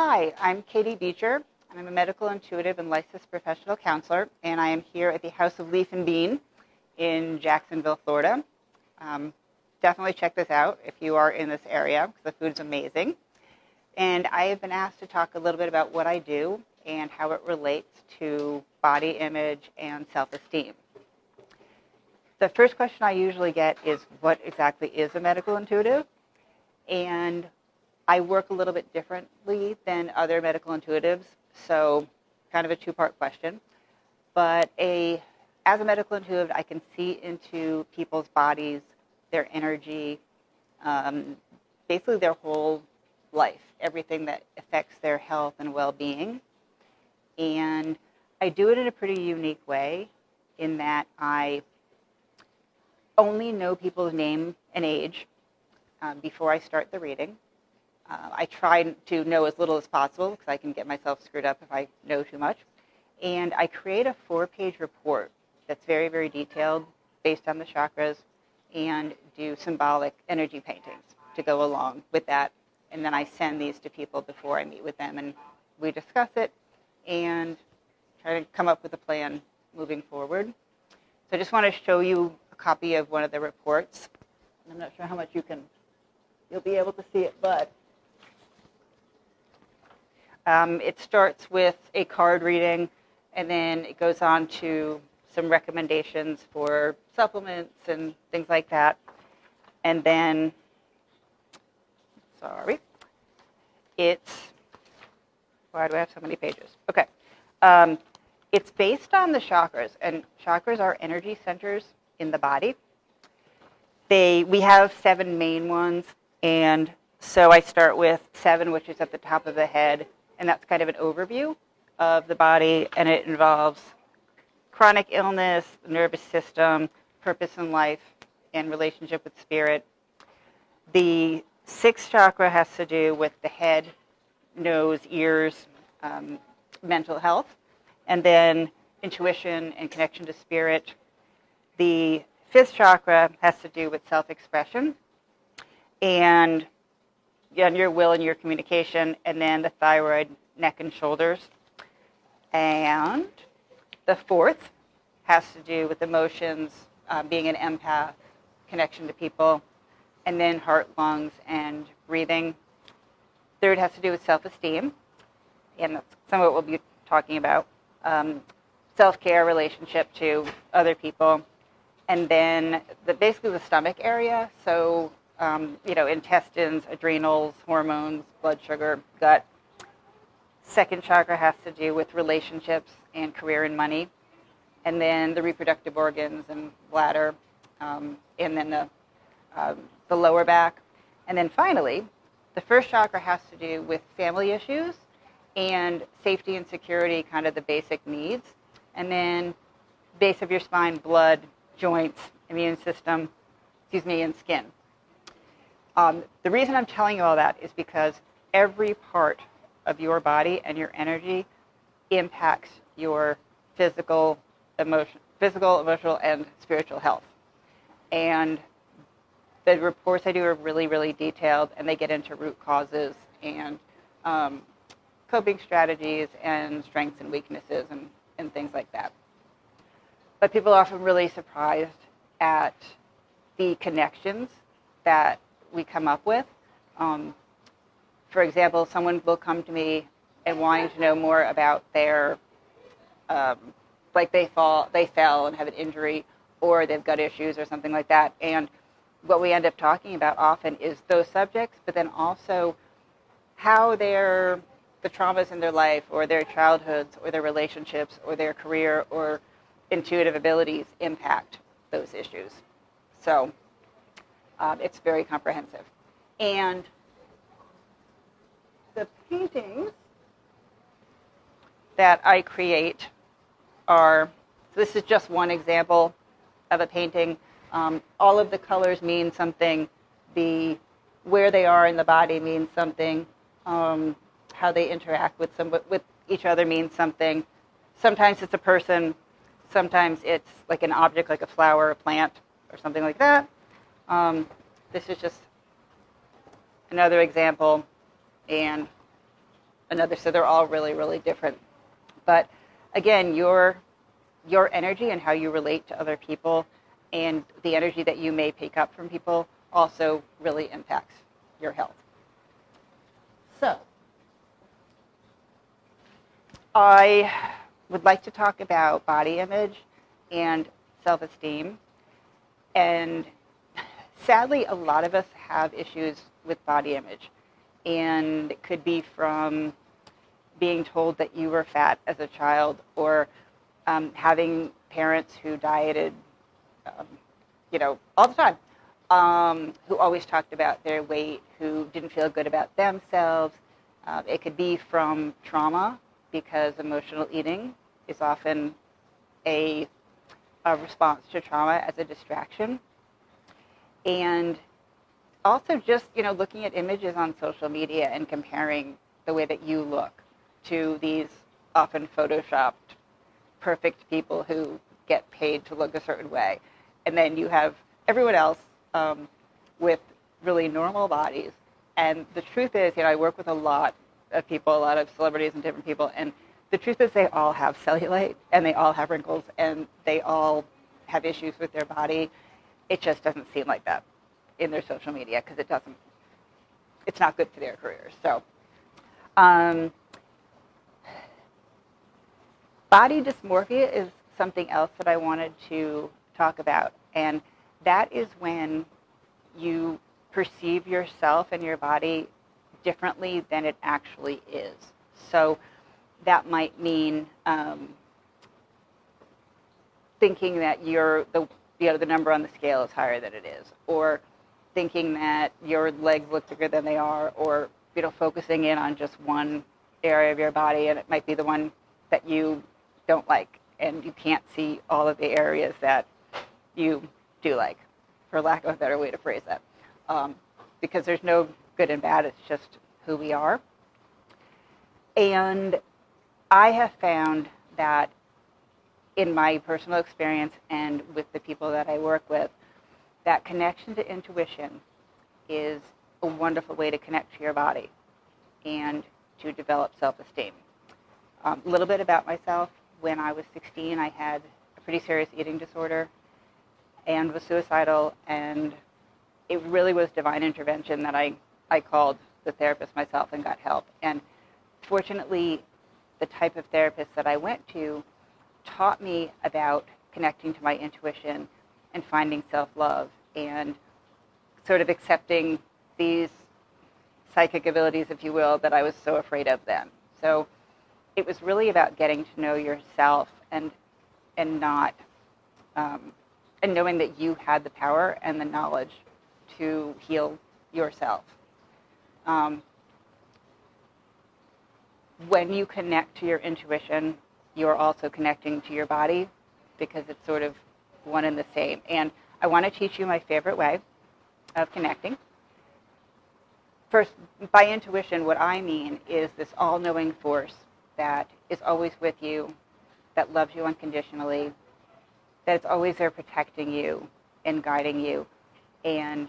Hi, I'm Katie Beecher. I'm a medical intuitive and licensed professional counselor, and I am here at the House of Leaf and Bean in Jacksonville, Florida. Definitely check this out if you are in this area, because the food's amazing. And I have been asked to talk a little bit about what I do and how it relates to body image and self-esteem. The first question I usually get is, what exactly is a medical intuitive? And I work a little bit differently than other medical intuitives, so kind of a two-part question. But as a medical intuitive, I can see into people's bodies, their energy, basically their whole life, everything that affects their health and well-being. And I do it in a pretty unique way in that I only know people's name and age before I start the reading. I try to know as little as possible because I can get myself screwed up if I know too much. And I create a 4-page report that's very, very detailed based on the chakras and do symbolic energy paintings to go along with that. And then I send these to people before I meet with them, and we discuss it and try to come up with a plan moving forward. So I just want to show you a copy of one of the reports. I'm not sure how much you'll be able to see it, but it starts with a card reading, and then it goes on to some recommendations for supplements and things like that. And then, why do I have so many pages? Okay. It's based on the chakras, and chakras are energy centers in the body. We have 7 main ones, and so I start with 7, which is at the top of the head, and that's kind of an overview of the body, and it involves chronic illness, nervous system, purpose in life, and relationship with spirit. The 6th chakra has to do with the head, nose, ears, mental health, and then intuition and connection to spirit. The 5th chakra has to do with self-expression and your will and your communication, and then the thyroid, neck, and shoulders. And the 4th has to do with emotions, being an empath, connection to people, and then heart, lungs, and breathing. 3rd has to do with self-esteem, and that's some of what we'll be talking about. Self-care, relationship to other people, and then basically the stomach area. So intestines, adrenals, hormones, blood sugar, gut. 2nd chakra has to do with relationships and career and money. And then the reproductive organs and bladder, and then the lower back. And then finally, the 1st chakra has to do with family issues and safety and security, kind of the basic needs. And then base of your spine, blood, joints, immune system, and skin. The reason I'm telling you all that is because every part of your body and your energy impacts your physical, emotional, and spiritual health. And the reports I do are really, really detailed, and they get into root causes and coping strategies and strengths and weaknesses and things like that. But people are often really surprised at the connections that we come up with. For example, someone will come to me and wanting to know more about their, like they fell and have an injury, or they've got issues or something like that. And what we end up talking about often is those subjects, but then also how the traumas in their life, or their childhoods, or their relationships, or their career, or intuitive abilities impact those issues. So it's very comprehensive. And the paintings that I create this is just one example of a painting. All of the colors mean something. Where they are in the body means something. How they interact with each other means something. Sometimes it's a person. Sometimes it's like an object, like a flower, a plant, or something like that. This is just another example, and another. So they're all really, really different. But again, your energy and how you relate to other people and the energy that you may pick up from people also really impacts your health. So I would like to talk about body image and self-esteem. And sadly, a lot of us have issues with body image. And it could be from being told that you were fat as a child, or having parents who dieted, all the time, who always talked about their weight, who didn't feel good about themselves. It could be from trauma, because emotional eating is often a response to trauma as a distraction. And also just, looking at images on social media and comparing the way that you look to these often photoshopped perfect people who get paid to look a certain way. And then you have everyone else with really normal bodies. And the truth is, I work with a lot of people, a lot of celebrities and different people, and the truth is they all have cellulite, and they all have wrinkles, and they all have issues with their body. It just doesn't seem like that in their social media, because it's not good for their careers. So body dysmorphia is something else that I wanted to talk about, and that is when you perceive yourself and your body differently than it actually is. So that might mean thinking that the number on the scale is higher than it is, or thinking that your legs look bigger than they are, or focusing in on just one area of your body, and it might be the one that you don't like, and you can't see all of the areas that you do like, for lack of a better way to phrase that. Because there's no good and bad, it's just who we are. And I have found that in my personal experience and with the people that I work with, that connection to intuition is a wonderful way to connect to your body and to develop self-esteem. A little bit about myself. When I was 16, I had a pretty serious eating disorder and was suicidal, and it really was divine intervention that I called the therapist myself and got help. And fortunately, the type of therapist that I went to taught me about connecting to my intuition and finding self-love and sort of accepting these psychic abilities, if you will, that I was so afraid of then. So it was really about getting to know yourself and not and knowing that you had the power and the knowledge to heal yourself. When you connect to your intuition, you're also connecting to your body, because it's sort of one and the same. And I want to teach you my favorite way of connecting. First, by intuition, what I mean is this all-knowing force that is always with you, that loves you unconditionally, that is always there protecting you and guiding you. And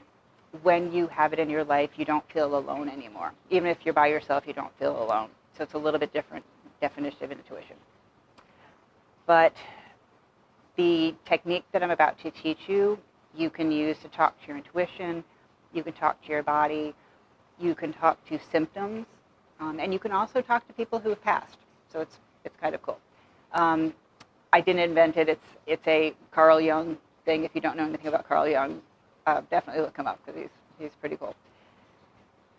when you have it in your life, you don't feel alone anymore. Even if you're by yourself, you don't feel alone. So it's a little bit different definition of intuition. But the technique that I'm about to teach you, you can use to talk to your intuition, you can talk to your body, you can talk to symptoms, and you can also talk to people who have passed. So it's kind of cool. I didn't invent it. It's a Carl Jung thing. If you don't know anything about Carl Jung, definitely look him up, because he's pretty cool.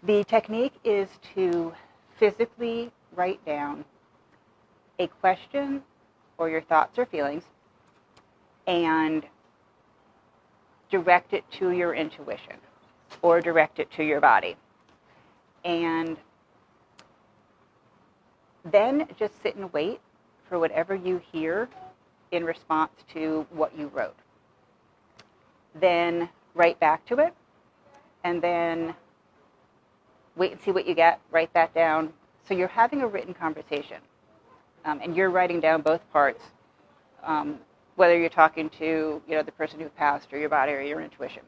The technique is to physically write down a question or your thoughts or feelings and direct it to your intuition or direct it to your body. And then just sit and wait for whatever you hear in response to what you wrote. Then write back to it, and then wait and see what you get, write that down. So you're having a written conversation, and you're writing down both parts, whether you're talking to the person who passed or your body or your intuition.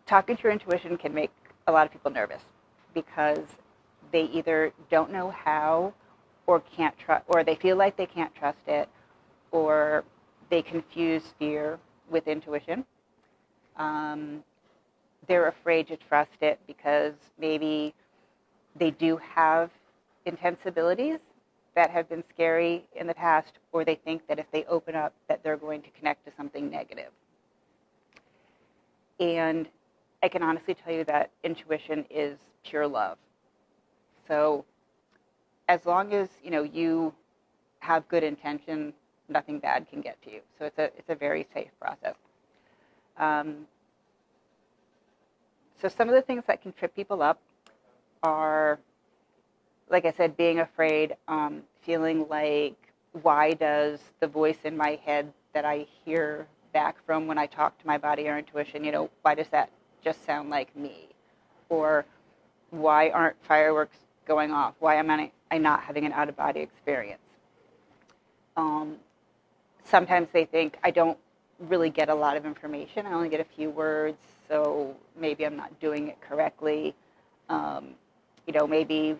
Talking to your intuition can make a lot of people nervous, because they either don't know how or can't trust, or they feel like they can't trust it, or they confuse fear with intuition. They're afraid to trust it because maybe they do have intense abilities that have been scary in the past, or they think that if they open up that they're going to connect to something negative. And I can honestly tell you that intuition is pure love. So as long as you have good intention, nothing bad can get to you. So it's a very safe process. So some of the things that can trip people up are, like I said, being afraid, feeling like, why does the voice in my head that I hear back from when I talk to my body or intuition, why does that just sound like me? Or why aren't fireworks going off? Why am I not having an out-of-body experience? Sometimes they think I don't really get a lot of information. I only get a few words, so maybe I'm not doing it correctly. Maybe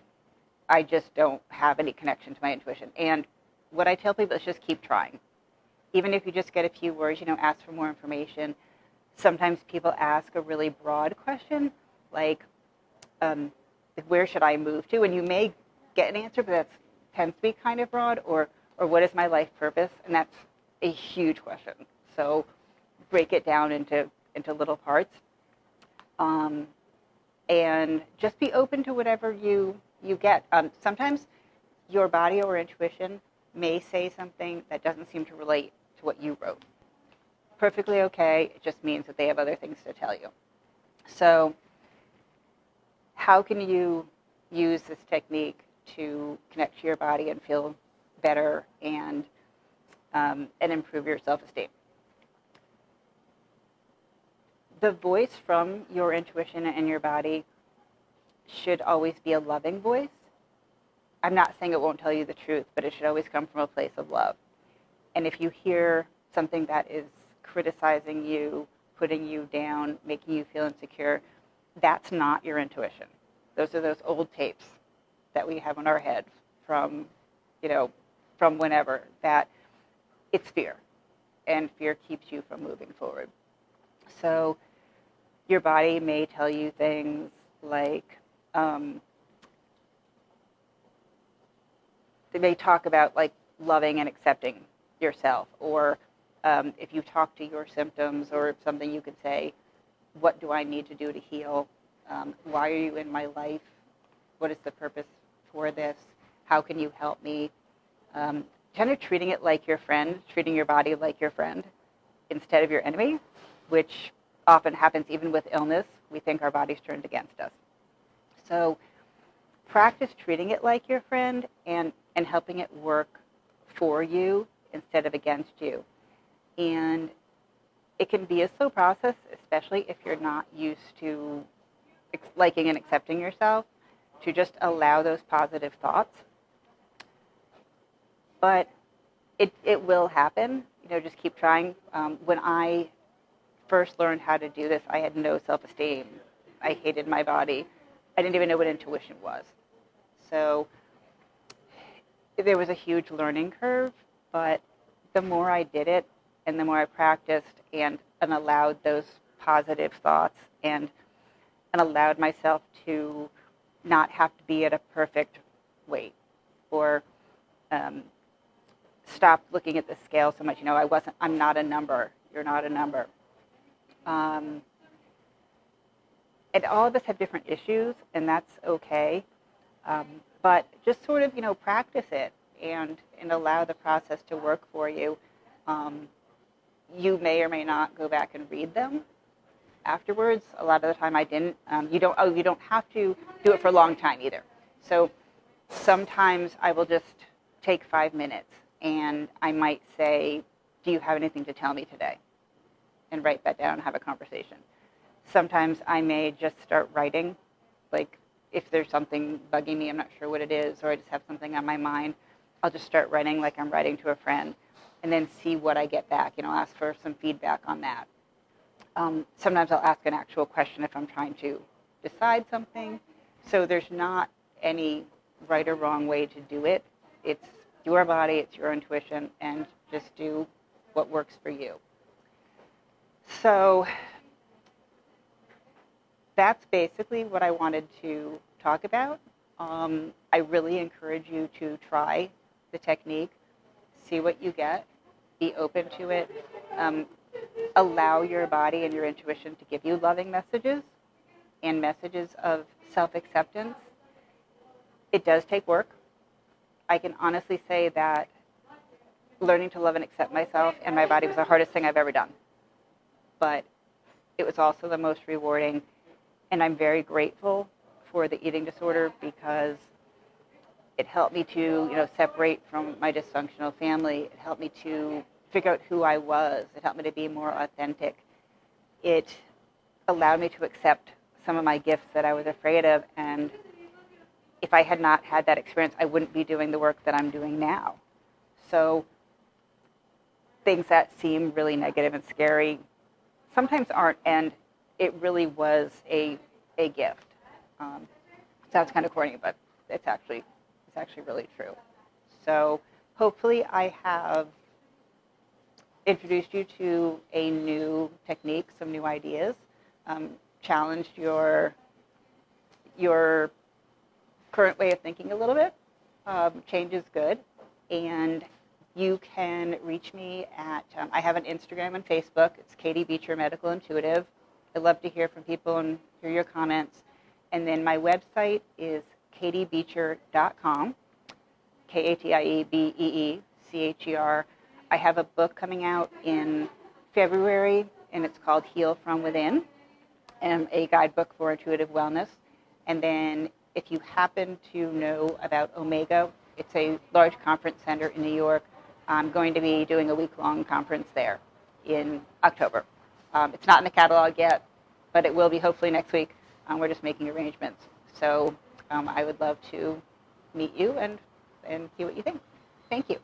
I just don't have any connection to my intuition. And what I tell people is just keep trying. Even if you just get a few words, ask for more information. Sometimes people ask a really broad question, like, where should I move to? And you may get an answer, but that tends to be kind of broad, or what is my life purpose? And that's a huge question. So break it down into little parts. And just be open to whatever you get. Sometimes your body or intuition may say something that doesn't seem to relate to what you wrote. Perfectly okay. It just means that they have other things to tell you. So how can you use this technique to connect to your body and feel better and improve your self-esteem? The voice from your intuition and your body should always be a loving voice. I'm not saying it won't tell you the truth, but it should always come from a place of love. And if you hear something that is criticizing you, putting you down, making you feel insecure, that's not your intuition. Those are those old tapes that we have in our heads from whenever, that it's fear. And fear keeps you from moving forward. So your body may tell you things like, they may talk about like loving and accepting yourself, or if you talk to your symptoms or something, you could say, what do I need to do to heal? Why are you in my life? What is the purpose for this? How can you help me? Kind of treating it like your friend, treating your body like your friend instead of your enemy, which often happens even with illness. We think our body's turned against us. So practice treating it like your friend and helping it work for you instead of against you. And it can be a slow process, especially if you're not used to liking and accepting yourself, to just allow those positive thoughts. But it will happen. Just keep trying. When I first learned how to do this, I had no self-esteem. I hated my body. I didn't even know what intuition was. So there was a huge learning curve, but the more I did it and the more I practiced and allowed those positive thoughts and allowed myself to not have to be at a perfect weight, or stop looking at the scale so much. I'm not a number. You're not a number. And all of us have different issues, and that's okay. But just sort of, practice it and allow the process to work for you. You may or may not go back and read them afterwards. A lot of the time I didn't. You don't have to do it for a long time either. So sometimes I will just take 5 minutes and I might say, do you have anything to tell me today? And write that down and have a conversation. Sometimes I may just start writing, like if there's something bugging me, I'm not sure what it is, or I just have something on my mind, I'll just start writing like I'm writing to a friend, and then see what I get back. Ask for some feedback on that. Sometimes I'll ask an actual question if I'm trying to decide something. So there's not any right or wrong way to do it. It's your body, it's your intuition, and just do what works for you. So that's basically what I wanted to talk about. I really encourage you to try the technique, see what you get, be open to it, allow your body and your intuition to give you loving messages and messages of self-acceptance. It does take work. I can honestly say that learning to love and accept myself and my body was the hardest thing I've ever done. But it was also the most rewarding, and I'm very grateful for the eating disorder because it helped me to, separate from my dysfunctional family. It helped me to figure out who I was. It helped me to be more authentic. It allowed me to accept some of my gifts that I was afraid of, and if I had not had that experience, I wouldn't be doing the work that I'm doing now. So things that seem really negative and scary sometimes aren't, and it really was a gift. Sounds kind of corny, but it's actually really true. So hopefully I have introduced you to a new technique, some new ideas, challenged your current way of thinking a little bit. Change is good, and you can reach me at, I have an Instagram and Facebook. It's Katie Beecher Medical Intuitive. I'd love to hear from people and hear your comments. And then my website is katiebeecher.com, KatieBeecher. I have a book coming out in February, and it's called Heal From Within, and a guidebook for intuitive wellness. And then if you happen to know about Omega, it's a large conference center in New York. I'm going to be doing a week-long conference there in October. It's not in the catalog yet, but it will be hopefully next week. We're just making arrangements. So I would love to meet you and hear what you think. Thank you.